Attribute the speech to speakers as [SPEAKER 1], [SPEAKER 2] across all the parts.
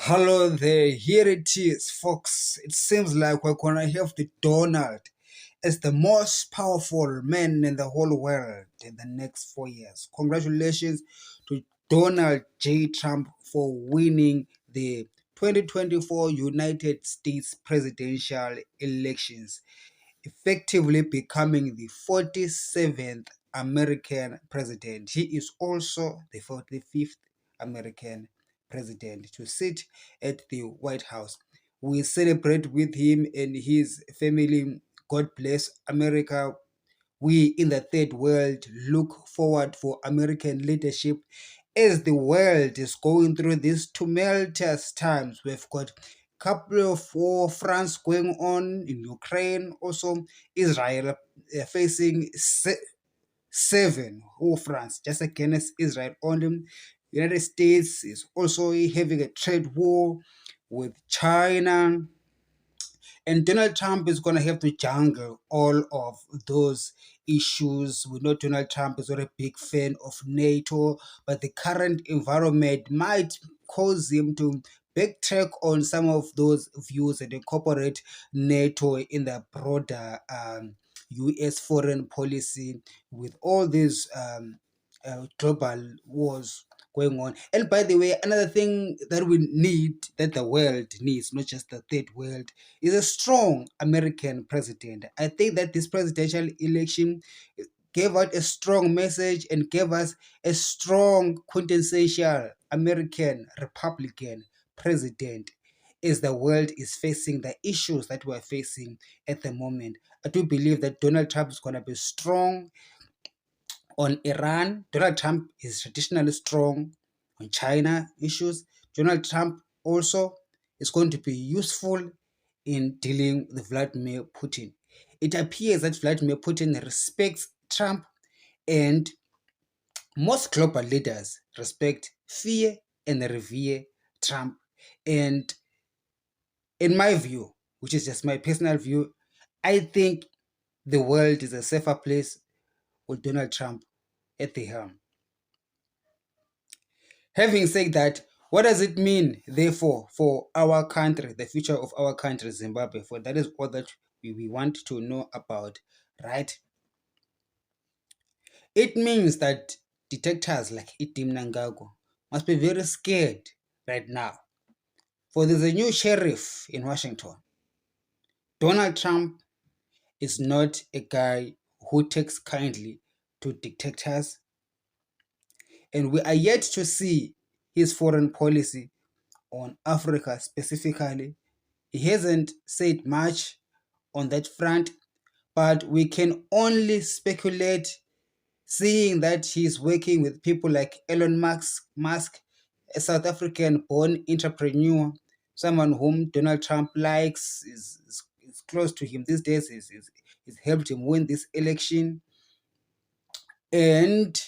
[SPEAKER 1] Hello there, here it is, folks. It seems like we're gonna have the Donald as the most powerful man in the whole world in the next 4 years. Congratulations to Donald J. Trump for winning the 2024 United States presidential elections, effectively becoming the 47th American president. He is also the 45th American president to sit at the White House. We celebrate with him and his family. God bless America. We in the third world look forward for American leadership as the world is going through these tumultuous times. We've got a couple of war fronts going on in Ukraine, also Israel facing seven war fronts just against Israel only. United States is also having a trade war with China, and Donald Trump is going to have to jungle all of those issues. We know Donald Trump is not a big fan of NATO, but the current environment might cause him to backtrack on some of those views and incorporate NATO in the broader US foreign policy with all these global wars going on. And by the way, another thing that we need, that the world needs, not just the third world, is a strong American president. I think that this presidential election gave out a strong message and gave us a strong quintessential American Republican president as the world is facing the issues that we're facing at the moment. I do believe that Donald Trump is going to be strong on Iran. Donald Trump is traditionally strong on China issues. Donald Trump also is going to be useful in dealing with Vladimir Putin. It appears that Vladimir Putin respects Trump, and most global leaders respect, fear, and revere Trump. And in my view, which is just my personal view, I think the world is a safer place with Donald Trump at the helm. Having said that, what does it mean, therefore, for our country, the future of our country, Zimbabwe? For that is all that we want to know about, right? It means that detectors like Itim Nangago must be very scared right now. For there's a new sheriff in Washington. Donald Trump is not a guy who takes kindly to dictators, and we are yet to see his foreign policy on Africa specifically. He hasn't said much on that front, but we can only speculate, seeing that he's working with people like Elon Musk, a South African-born entrepreneur, someone whom Donald Trump likes, is close to him these days, is helped him win this election. And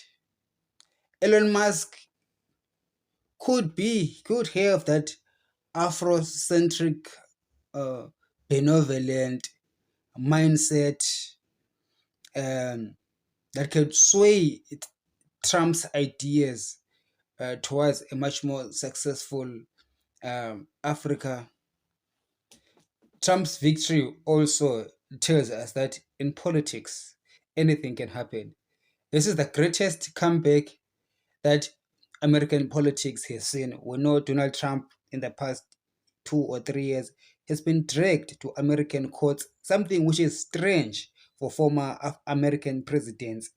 [SPEAKER 1] Elon Musk could have that Afrocentric, benevolent mindset that could sway Trump's ideas towards a much more successful Africa. Trump's victory also tells us that in politics, anything can happen. This is the greatest comeback that American politics has seen. We know Donald Trump in the past 2 or 3 years has been dragged to American courts, something which is strange for former American presidents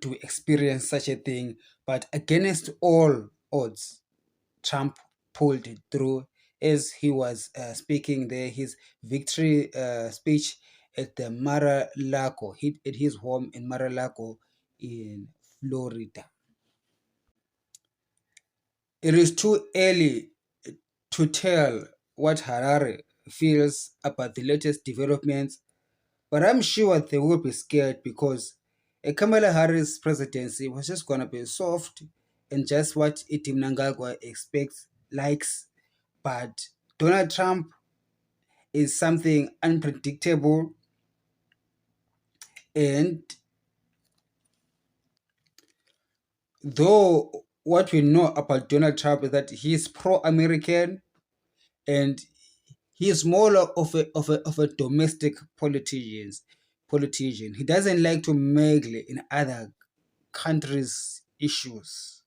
[SPEAKER 1] to experience such a thing. But against all odds, Trump pulled it through as he was speaking there, his victory speech at the Mar-a-Lago, at his home in Mar-a-Lago in Florida. It is too early to tell what Harare feels about the latest developments, but I'm sure they will be scared because a Kamala Harris presidency was just going to be soft and just what Itim Mnangagwa likes. But Donald Trump is something unpredictable, and though what we know about Donald Trump is that he's pro-American, and he's more of a domestic politician. He doesn't like to meddle in other countries' issues.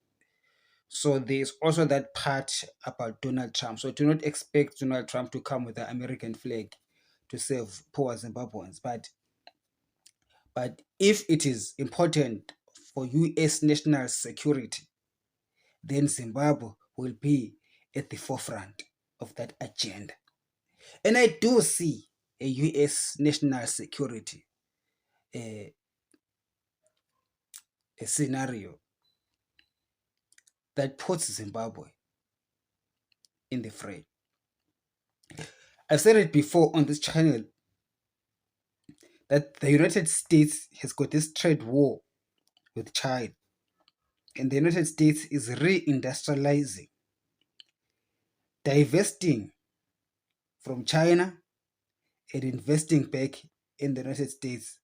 [SPEAKER 1] So there's also that part about Donald Trump. So do not expect Donald Trump to come with the American flag to save poor Zimbabweans. But if it is important for US national security, then Zimbabwe will be at the forefront of that agenda. And I do see a US national security a scenario that puts Zimbabwe in the fray. I've said it before on this channel that the United States has got this trade war with China, and the United States is reindustrializing, divesting from China and investing back in the United States.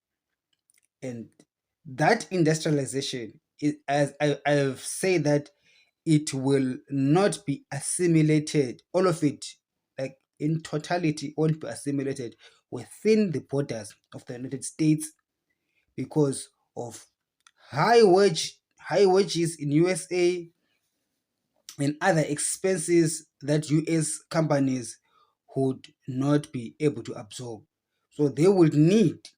[SPEAKER 1] And that industrialization, as I've said, that it will not be assimilated, all of it, like in totality, won't be assimilated within the borders of the United States because of high wages in USA and other expenses that US companies would not be able to absorb. So they would need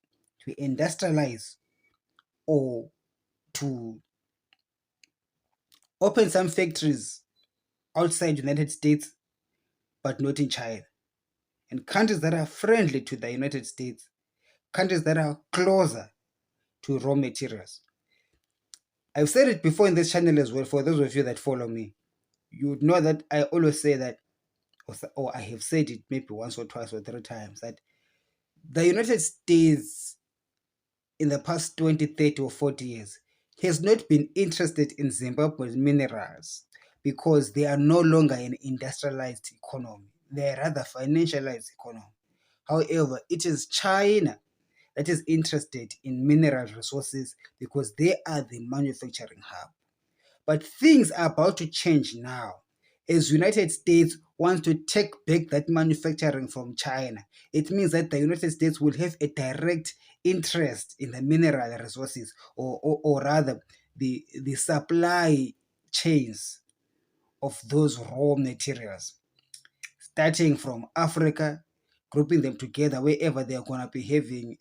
[SPEAKER 1] to industrialize or to open some factories outside United States, but not in China. And countries that are friendly to the United States, countries that are closer to raw materials. I've said it before in this channel as well, for those of you that follow me. You would know that I always say that, or I have said it maybe once or twice or three times, that the United States in the past 20, 30 or 40 years has not been interested in Zimbabwe's minerals because they are no longer an industrialized economy. They are rather financialized economy. However, it is China that is interested in mineral resources because they are the manufacturing hub. But things are about to change now as United States wants to take back that manufacturing from China. It means that the United States will have a direct interest in the mineral resources, or rather the supply chains of those raw materials, starting from Africa, grouping them together wherever they are going to be having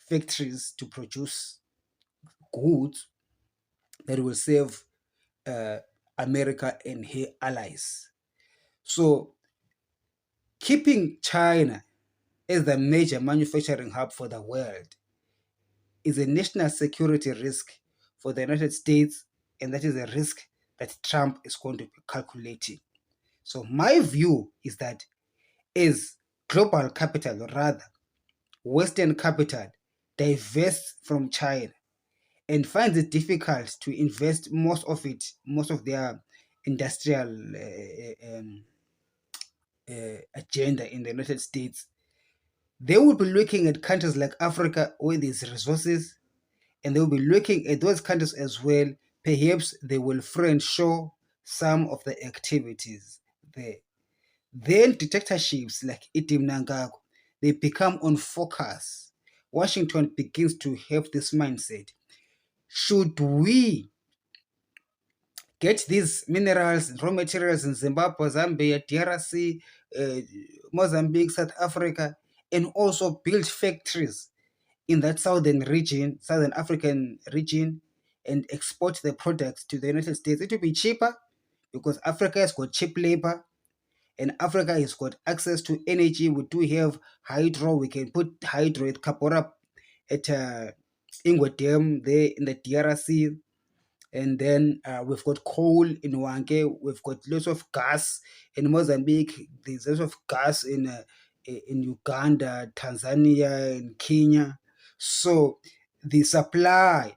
[SPEAKER 1] factories to produce goods that will serve America and her allies. So keeping China as the major manufacturing hub for the world is a national security risk for the United States, and that is a risk that Trump is going to be calculating. So my view is that as global capital, or rather Western capital, divests from China and finds it difficult to invest most of their industrial agenda in the United States, they will be looking at countries like Africa where there's resources, and they will be looking at those countries as well. Perhaps they will friend-show some of the activities there. Then dictatorships like Idi Mnangagwa, they become on focus. Washington begins to have this mindset. Should we get these minerals, raw materials in Zimbabwe, Zambia, DRC, Mozambique, South Africa, and also build factories in that southern African region, and export the products to the United States? It will be cheaper because Africa has got cheap labor and Africa has got access to energy. We do have hydro. We can put hydro at Kapora, at Ingwe Dam there in the DRC. And then we've got coal in Wanke. We've got lots of gas in Mozambique. There's lots of gas in Uganda, Tanzania, and Kenya. So the supply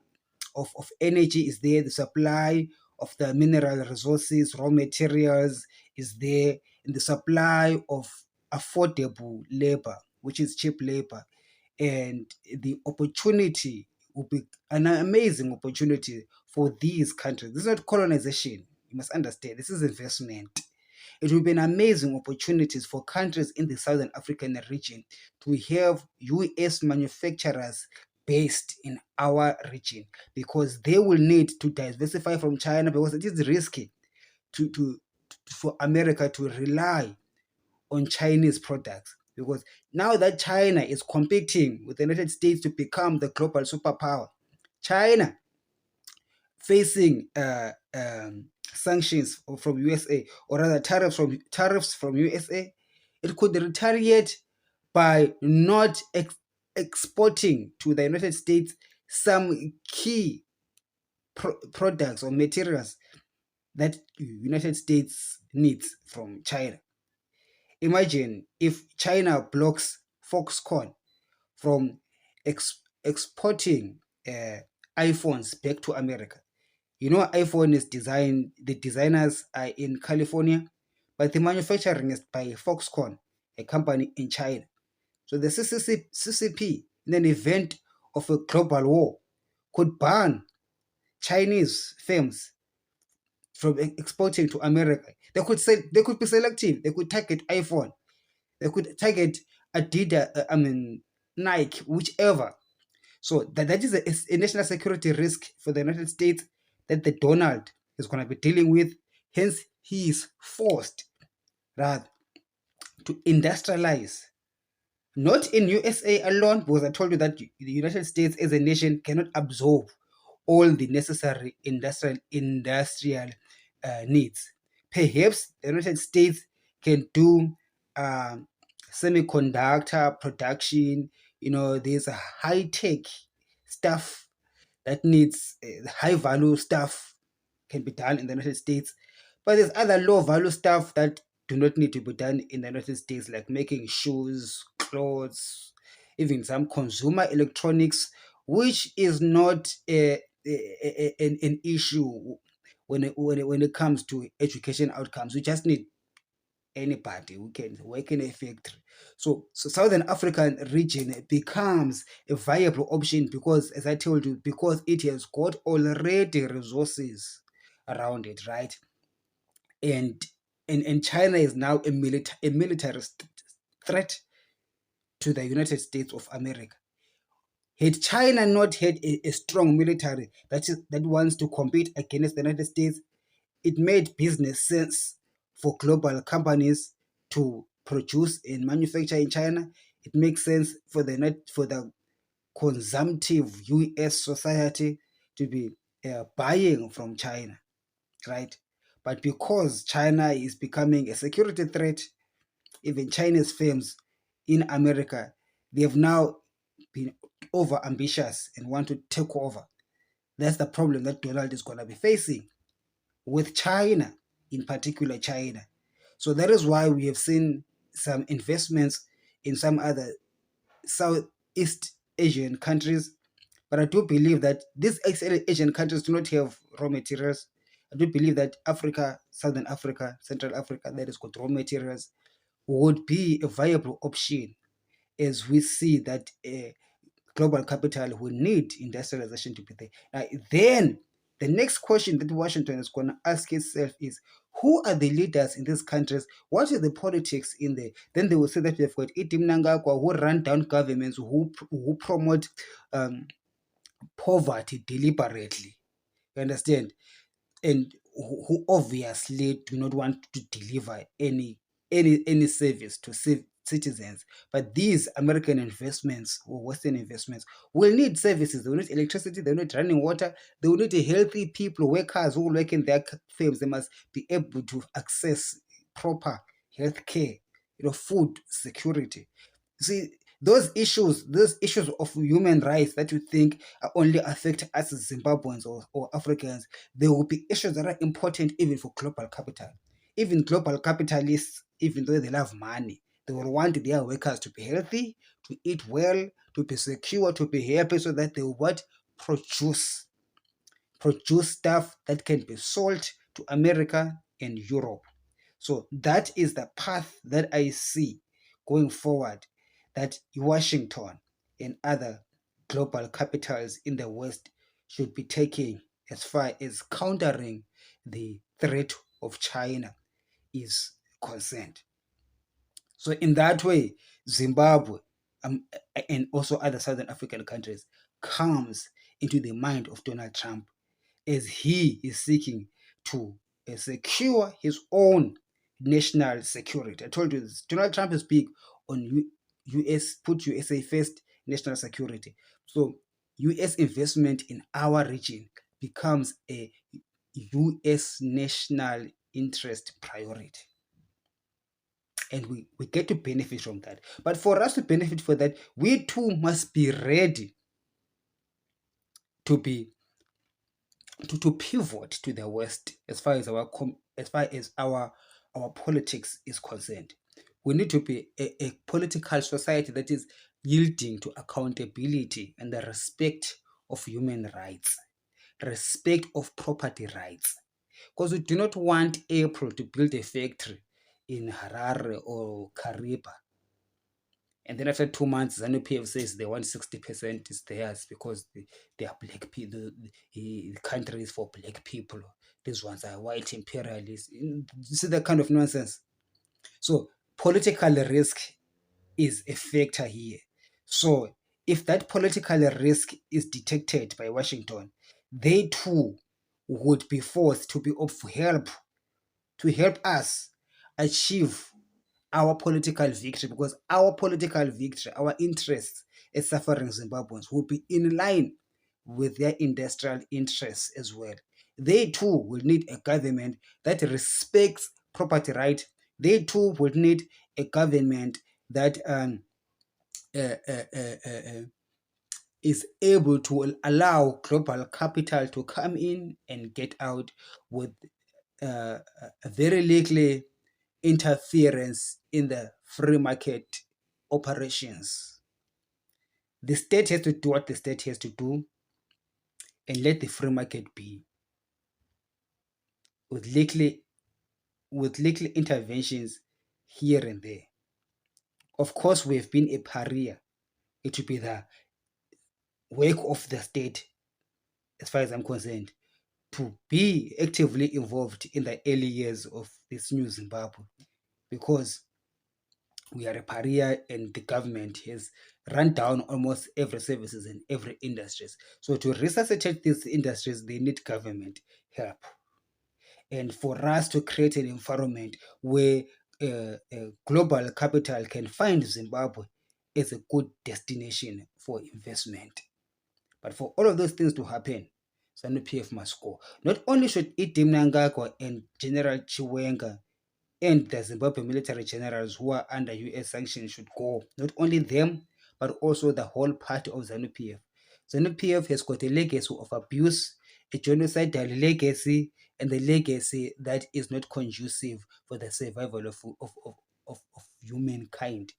[SPEAKER 1] of energy is there. The supply of the mineral resources, raw materials is there. And the supply of affordable labor, which is cheap labor. And the opportunity will be an amazing opportunity for these countries. This is not colonization. You must understand. This is investment. It will be an amazing opportunities for countries in the Southern African region to have US manufacturers based in our region, because they will need to diversify from China, because it is risky to for America to rely on Chinese products, because now that China is competing with the United States to become the global superpower, China facing sanctions from USA, or rather tariffs from USA, it could retaliate by not exporting to the United States some key products or materials that United States needs from China. Imagine if China blocks Foxconn from exporting iPhones back to America. You know, iPhone is designed, the designers are in California, but the manufacturing is by Foxconn, a company in China. So the CCP, in an event of a global war, could ban Chinese firms from exporting to America. They could be selective. They could target iPhone. They could target Adidas. Nike, whichever. So that is a national security risk for the United States that the Donald is going to be dealing with. Hence, he is forced rather to industrialize, not in USA alone, because I told you that the United States as a nation cannot absorb all the necessary industrial needs. Perhaps the United States can do semiconductor production. You know, there's a high tech stuff that needs high value stuff can be done in the United States, but there's other low value stuff that do not need to be done in the United States, like making shoes, clothes, even some consumer electronics, which is not an issue when it comes to education outcomes. We just need anybody who can work in a factory. So Southern African region becomes a viable option because, as I told you, because it has got already resources around it, right? And China is now a military threat to the United States of America. Had China not had a strong military that wants to compete against the United States, it made business sense for global companies to produce and manufacture in China. It makes sense for the consumptive US society to be buying from China, right? But because China is becoming a security threat, even Chinese firms in America, they have now been over ambitious and want to take over. That's the problem that Donald is going to be facing with China, in particular China. So that is why we have seen some investments in some other Southeast Asian countries. But I do believe that these Asian countries do not have raw materials. I do believe that Africa, Southern Africa, Central Africa, that has got raw materials, would be a viable option, as we see that global capital will need industrialization to be there. Now, then the next question that Washington is going to ask itself is, who are the leaders in these countries? What is the politics in there? Then they will say that we've got Iti Mnangagwa, who run down governments, who promote poverty deliberately. You understand? And who obviously do not want to deliver any service to citizens. But these American investments or Western investments will need services. They will need electricity, they will need running water, they will need healthy people, workers who work in their firms. They must be able to access proper health care, food security. See, those issues of human rights that you think only affect us as Zimbabweans or Africans, they will be issues that are important even for global capital. Even global capitalists, even though they love money, they will want their workers to be healthy, to eat well, to be secure, to be happy, so that they will produce stuff that can be sold to America and Europe. So that is the path that I see going forward, that Washington and other global capitals in the West should be taking as far as countering the threat of China is concerned. So in that way, Zimbabwe um, and also other Southern African countries comes into the mind of Donald Trump as he is seeking to secure his own national security. I told you this. Donald Trump is big on US, put USA first, national security. So US investment in our region becomes a US national interest priority. And we get to benefit from that. But for us to benefit from that, we too must be ready to be to pivot to the West as far as our politics is concerned. We need to be a political society that is yielding to accountability and the respect of human rights, respect of property rights. Because we do not want April to build a factory in Harare or Kariba. And then after 2 months, ZANU-PF says they want 60% is theirs because they are black people. The country is for black people. These ones are white imperialists. You see that kind of nonsense. So political risk is a factor here. So if that political risk is detected by Washington, they too would be forced to be of help to help us achieve our political victory, because our political victory, our interests as suffering Zimbabweans will be in line with their industrial interests as well. They too will need a government that respects property rights. They too will need a government that uh, uh, uh, uh, is able to allow global capital to come in and get out with very likely interference in the free market operations. The state has to do what the state has to do and let the free market be with little interventions here and there. Of course, we have been a pariah. It will be the work of the state, as far as I'm concerned, to be actively involved in the early years of this new Zimbabwe, because we are a pariah and the government has run down almost every services and every industries. So to resuscitate these industries, they need government help. And for us to create an environment where global capital can find Zimbabwe as a good destination for investment. But for all of those things to happen, ZANU-PF must go. Not only should Idi Mnangagwa and General Chiwenga and the Zimbabwe military generals who are under US sanctions should go. Not only them, but also the whole party of ZANU-PF. ZANU-PF has got a legacy of abuse, a genocidal legacy, and a legacy that is not conducive for the survival of humankind.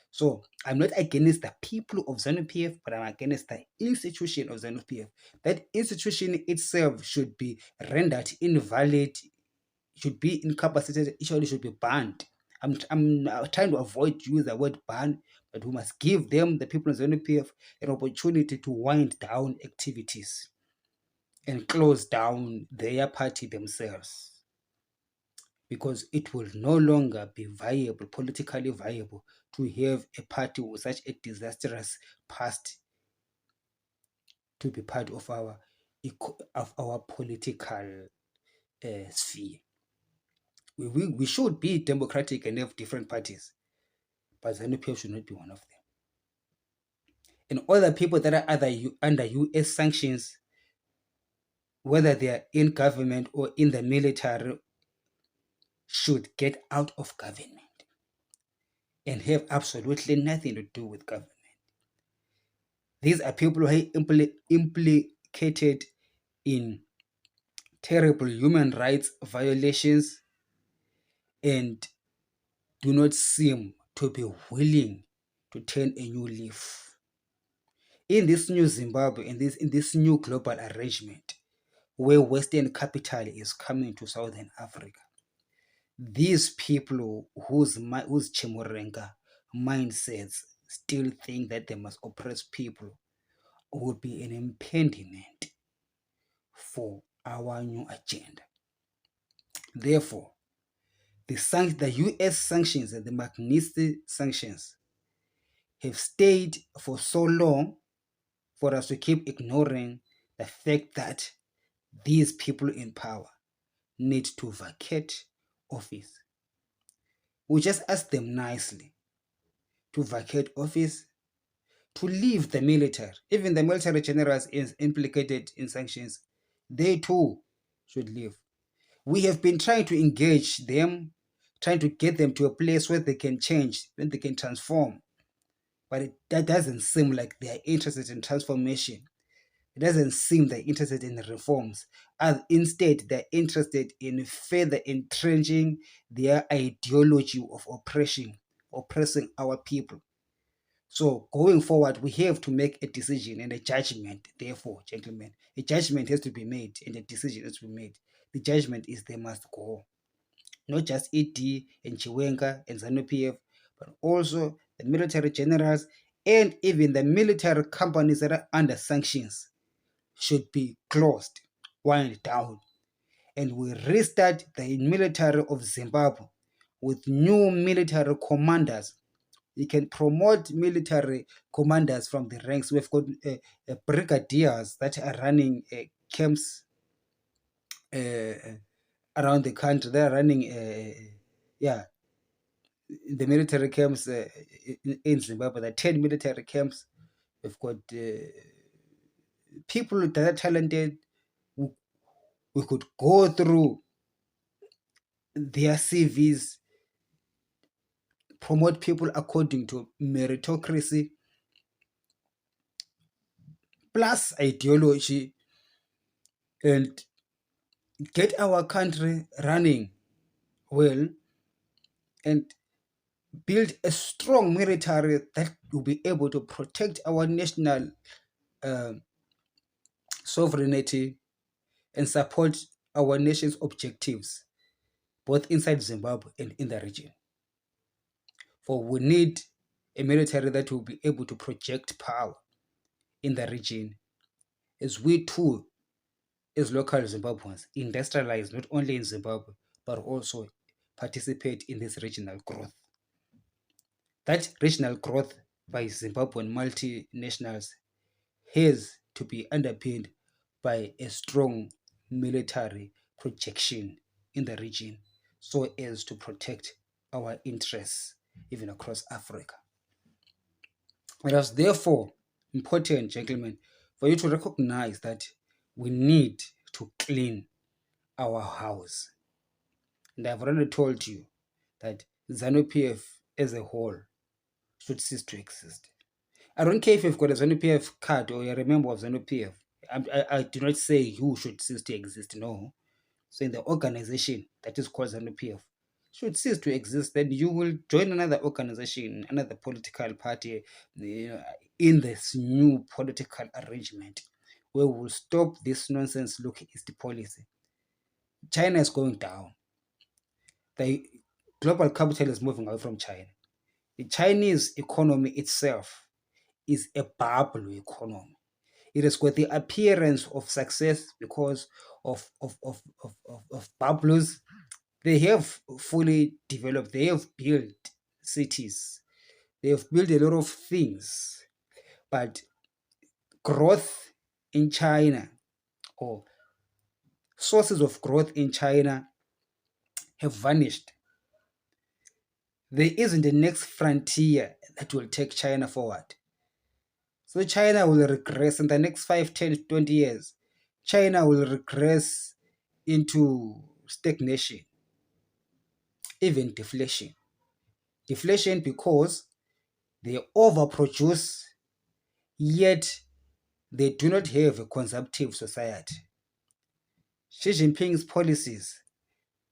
[SPEAKER 1] So I'm not against the people of ZANU-PF, but I'm against the institution of ZANU-PF. That institution itself should be rendered invalid, should be incapacitated, actually should be banned. I'm trying to avoid use the word ban, but we must give them, the people of ZANU-PF, an opportunity to wind down activities and close down their party themselves, because it will no longer be viable, politically viable, to have a party with such a disastrous past to be part of our political sphere. We should be democratic and have different parties, but ZANU-PF should not be one of them. And other people that are under US sanctions, whether they are in government or in the military, should get out of government and have absolutely nothing to do with government. These are people who are implicated in terrible human rights violations and do not seem to be willing to turn a new leaf. In this new Zimbabwe, in this new global arrangement, where Western capital is coming to Southern Africa, these people whose Chimurenga mindsets still think that they must oppress people would be an impediment for our new agenda. Therefore, the US sanctions and the Magnitsky sanctions have stayed for so long for us to keep ignoring the fact that these people in power need to vacate office. We just ask them nicely to vacate office, to leave the military. Even the military generals is implicated in sanctions, they too should leave. We have been trying to engage them, trying to get them to a place where they can change, when they can transform. But that doesn't seem like they are interested in transformation. It doesn't seem they're interested in reforms. Instead, they're interested in further entrenching their ideology of oppressing our people. So going forward, we have to make a decision and a judgment. Therefore, gentlemen, a judgment has to be made and a decision has to be made. The judgment is they must go. Not just ED and Chiwenga and ZANU-PF, but also the military generals and even the military companies that are under sanctions should be closed, wind down. And we restart the military of Zimbabwe with new military commanders. You can promote military commanders from the ranks. We've got brigadiers that are running camps around the country. They are running, the military camps in Zimbabwe. There are 10 military camps. We've got people that are talented. We could go through their CVs, promote people according to meritocracy, plus ideology, and get our country running well and build a strong military that will be able to protect our national sovereignty and support our nation's objectives, both inside Zimbabwe and in the region. For we need a military that will be able to project power in the region, as we too, as local Zimbabweans, industrialize not only in Zimbabwe, but also participate in this regional growth. That regional growth by Zimbabwean multinationals has to be underpinned by a strong military projection in the region so as to protect our interests even across Africa. It is therefore important, gentlemen, for you to recognize that we need to clean our house. And I've already told you that ZANU-PF as a whole should cease to exist. I don't care if you've got a ZANU-PF card or you're a member of ZANU-PF. I do not say you should cease to exist, no. So in the organization that is called ZANU-PF should cease to exist, then you will join another organization, another political party, in this new political arrangement where we will stop this nonsense look east policy. China is going down. The global capital is moving away from China. The Chinese economy itself is a bubble economy. It has got the appearance of success because of bubbles. They have fully developed, they have built cities, they have built a lot of things, but growth in China or sources of growth in China have vanished. There isn't a next frontier that will take China forward. So China will regress in the next 5, 10, 20 years. China will regress into stagnation, even deflation. Deflation because they overproduce, yet they do not have a consumptive society. Xi Jinping's policies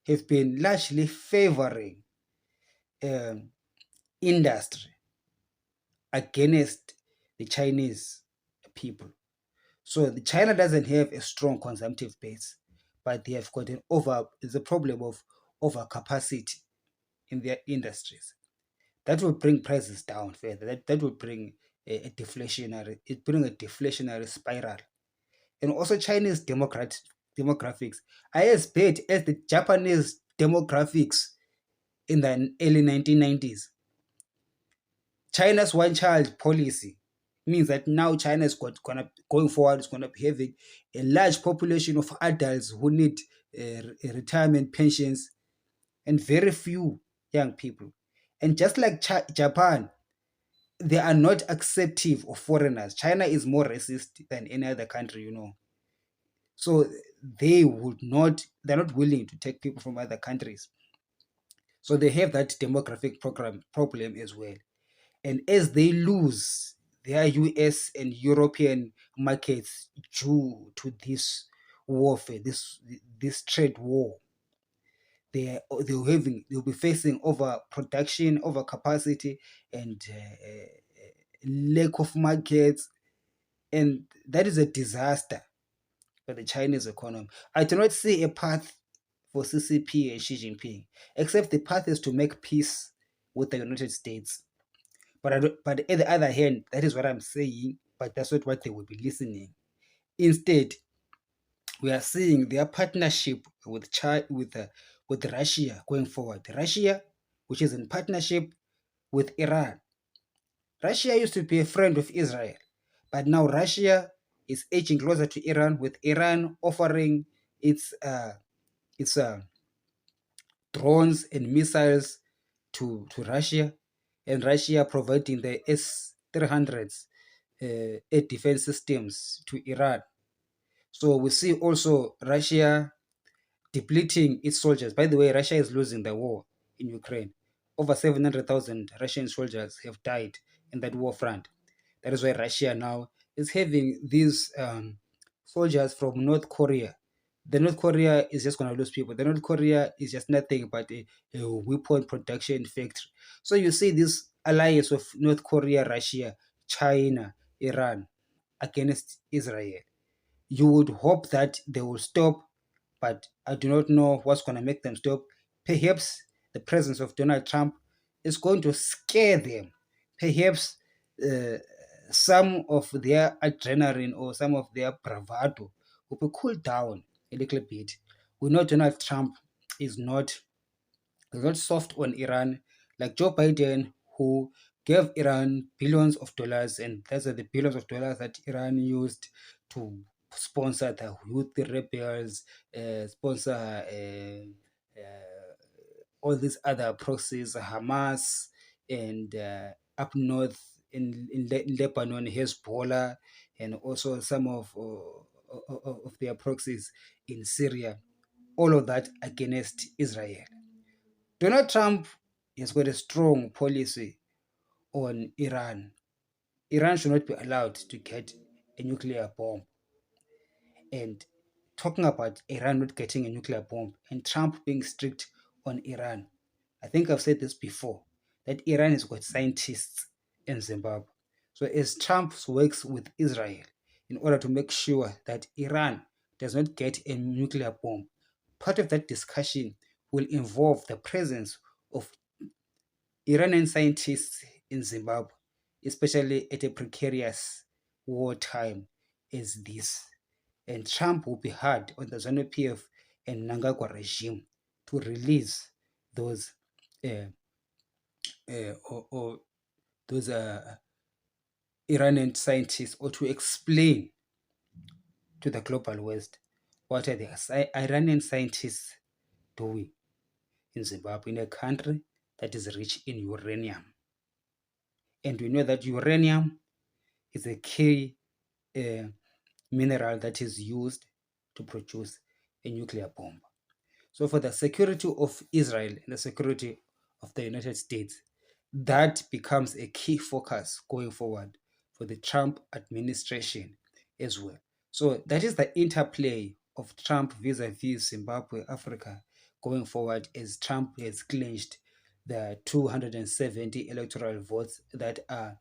[SPEAKER 1] have been largely favoring industry against the Chinese people. So the China doesn't have a strong consumptive base, but they have got there's a problem of overcapacity in their industries. That will bring prices down further. That will bring a deflationary spiral. and also Chinese demographics are as bad as the Japanese demographics in the early 1990s. China's one child policy means that now China is going forward is going to be having a large population of adults who need retirement pensions and very few young people. And just like Japan, they are not acceptive of foreigners. China is more racist than any other country, So they're not willing to take people from other countries. So they have that demographic problem as well. And as they lose their US and European markets due to this warfare, this trade war, they'll be facing overproduction, overcapacity, and lack of markets, and that is a disaster for the Chinese economy. I do not see a path for CCP and Xi Jinping, except the path is to make peace with the United States. But at the other hand, that is what I'm saying, but that's not what they will be listening. Instead, we are seeing their partnership with with Russia going forward. Russia, which is in partnership with Iran. Russia used to be a friend of Israel, but now Russia is edging closer to Iran, with Iran offering its drones and missiles to Russia, and Russia providing the S-300s air defense systems to Iran. So we see also Russia depleting its soldiers. By the way, Russia is losing the war in Ukraine. Over 700,000 Russian soldiers have died in that war front. That is why Russia now is having these soldiers from North Korea. The North Korea is just going to lose people. The North Korea is just nothing but a weapon production factory. So you see this alliance of North Korea, Russia, China, Iran against Israel. You would hope that they will stop, but I do not know what's going to make them stop. Perhaps the presence of Donald Trump is going to scare them. Perhaps uh, some of their adrenaline or some of their bravado will be cooled down a little bit. We know Donald Trump is not soft on Iran, like Joe Biden, who gave Iran billions of dollars, and those are the billions of dollars that Iran used to sponsor the Houthi rebels, sponsor all these other proxies, Hamas, and up north in Lebanon, Hezbollah, and also some of their proxies in Syria. All of that against Israel. Donald Trump has got a strong policy on Iran. Iran should not be allowed to get a nuclear bomb. And talking about Iran not getting a nuclear bomb and Trump being strict on Iran, I think I've said this before, that Iran has got scientists in Zimbabwe. So as Trump works with Israel in order to make sure that Iran does not get a nuclear bomb, part of that discussion will involve the presence of Iranian scientists in Zimbabwe, especially at a precarious wartime as this. And Trump will be hard on the ZANU-PF and Mnangagwa regime to release those or those Iranian scientists, or to explain to the global West what are the Iranian scientists doing in Zimbabwe, in a country that is rich in uranium. And we know that uranium is a key mineral that is used to produce a nuclear bomb. So for the security of Israel and the security of the United States, that becomes a key focus going forward for the Trump administration as well. So that is the interplay of Trump vis-a-vis Zimbabwe, Africa, going forward, as Trump has clinched the 270 electoral votes that are,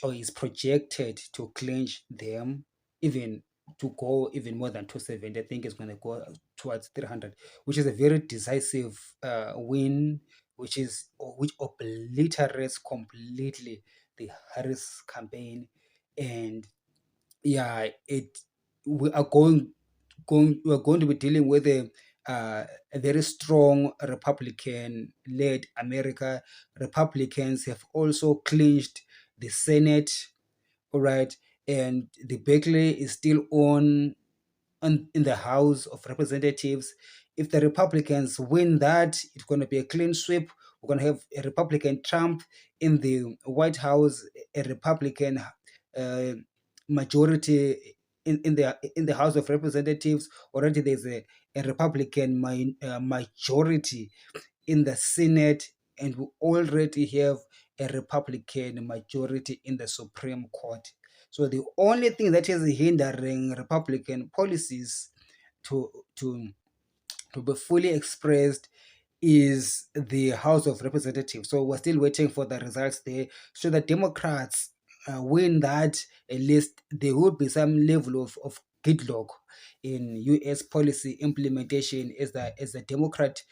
[SPEAKER 1] or is projected to clinch them, even to go even more than 270. I think it's going to go towards 300, which is a very decisive win, which obliterates completely the Harris campaign. And yeah, we are we are going to be dealing with a very strong Republican led America. Republicans have also clinched the Senate, all right, and the battle is still on in the House of Representatives. If the Republicans win that, it's going to be a clean sweep. We're going to have a Republican Trump in the White House, a Republican uh, majority in the House of Representatives. Already there's a Republican majority in the Senate, and we already have a Republican majority in the Supreme Court. So the only thing that is hindering Republican policies to to to be fully expressed is the House of Representatives. So we're still waiting for the results there. So the Democrats win that, at least there would be some level of gridlock in U.S. policy implementation, as the Democrat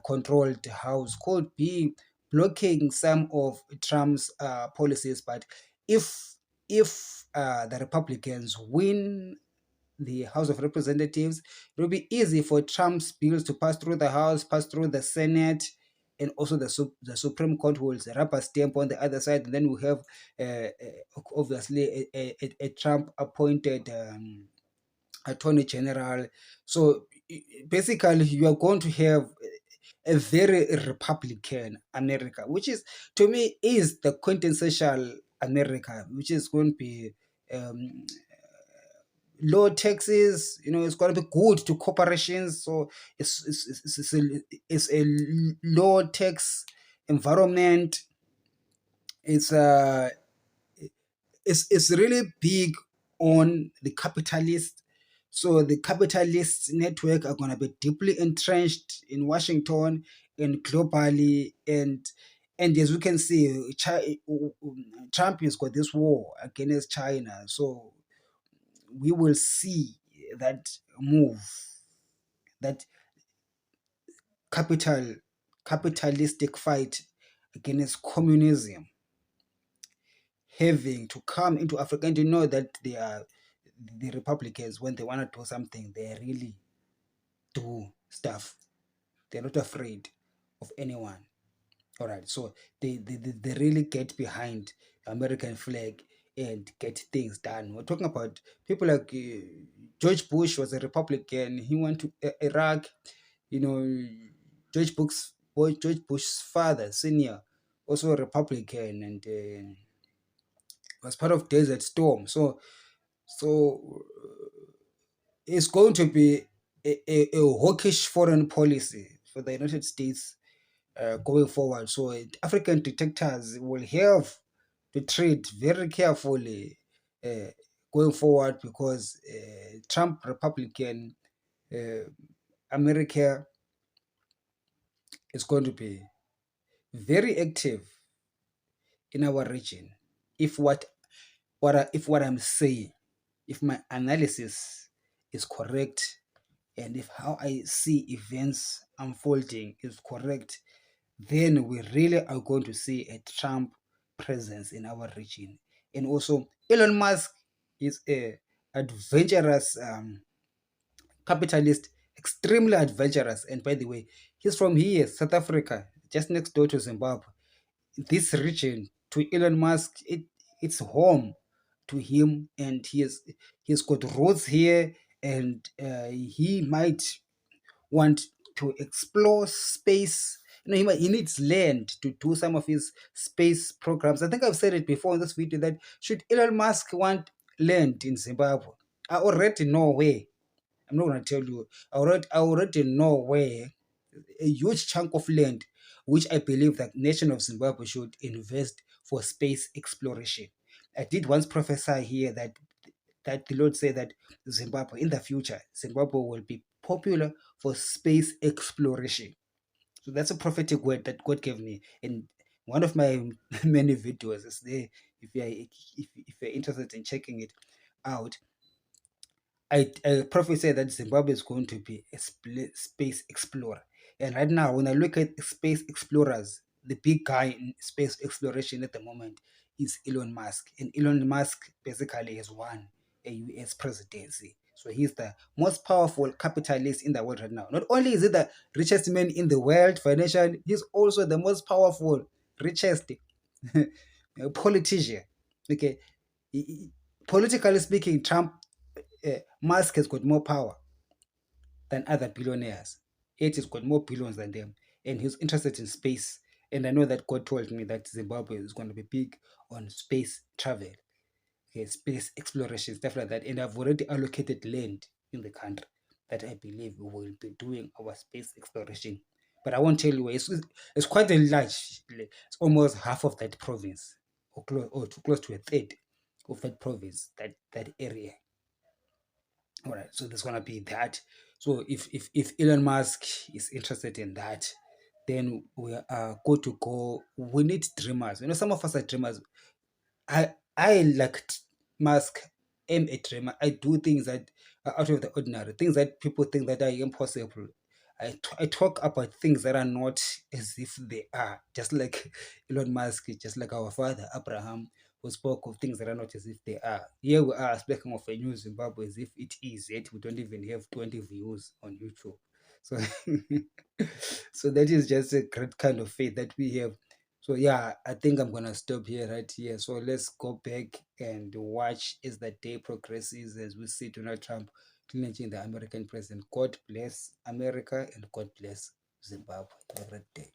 [SPEAKER 1] controlled House could be blocking some of Trump's policies. But if if the Republicans win the House of Representatives, it will be easy for Trump's bills to pass through the House, pass through the Senate, and also the Supreme Court will rubber stamp on the other side. And then we have obviously a Trump appointed Attorney General. So basically, you are going to have a very Republican America, which is, to me, is the quintessential America, which is going to be um, low taxes. It's going to be good to corporations. So it's a low tax environment. It's it's really big on the capitalist. So the capitalist network are going to be deeply entrenched in Washington and globally. And as we can see, Trump has got this war against China. So we will see that move, that capital capitalistic fight against communism having to come into Africa. And you know that they are the Republicans, when they want to do something, they really do stuff. They're not afraid of anyone. All right, so they really get behind the American flag and get things done. We're talking about people like George Bush was a Republican. He went to Iraq. You know, George Bush's father, senior, also a Republican, and was part of Desert Storm. So it's going to be a hawkish foreign policy for the United States going forward. So African detectors will have to treat very carefully going forward, because Trump Republican uh, America is going to be very active in our region. If what I'm saying, if my analysis is correct, and if how I see events unfolding is correct, then we really are going to see a Trump presence in our region. And also, Elon Musk is a adventurous capitalist, extremely adventurous. And by the way, he's from here, South Africa, just next door to Zimbabwe. This region to Elon Musk, it's home to him, and he's got roots here, and he might want to explore space. He needs land to do some of his space programs. I think I've said it before in this video that should Elon Musk want land in Zimbabwe, I already know where. I'm not going to tell you. I already know where, a huge chunk of land, which I believe that nation of Zimbabwe should invest for space exploration. I did once prophesy here that the Lord said that Zimbabwe, in the future, Zimbabwe will be popular for space exploration. So that's a prophetic word that God gave me. And one of my many videos is there. If you're interested in checking it out, I prophesied that Zimbabwe is going to be a space explorer. And right now, when I look at space explorers, the big guy in space exploration at the moment is Elon Musk. And Elon Musk basically has won a US presidency. So he's the most powerful capitalist in the world right now. Not only is he the richest man in the world financially, he's also the most powerful, richest politician. Okay, politically speaking, Musk has got more power than other billionaires. Yet he's got more billions than them, and he's interested in space. And I know that God told me that Zimbabwe is going to be big on space travel, okay, space exploration, stuff like that. And I've already allocated land in the country that I believe we will be doing our space exploration. But I won't tell you where. It's quite a large, it's almost half of that province, or too close to a third of that province, that area. All right, so there's gonna be that. So if Elon Musk is interested in that, then we are good to go. We need dreamers. Some of us are dreamers. I like Musk. Am a dreamer. I do things that are out of the ordinary, things that people think that are impossible. I talk about things that are not as if they are, just like Elon Musk, just like our father Abraham, who spoke of things that are not as if they are. Here we are speaking of a new Zimbabwe as if it is, yet we don't even have 20 views on YouTube. So, so that is just a great kind of faith that we have. So yeah, I think I'm gonna stop here right here. So let's go back and watch as the day progresses as we see Donald Trump challenging the American president. God bless America and God bless Zimbabwe. Have a great day.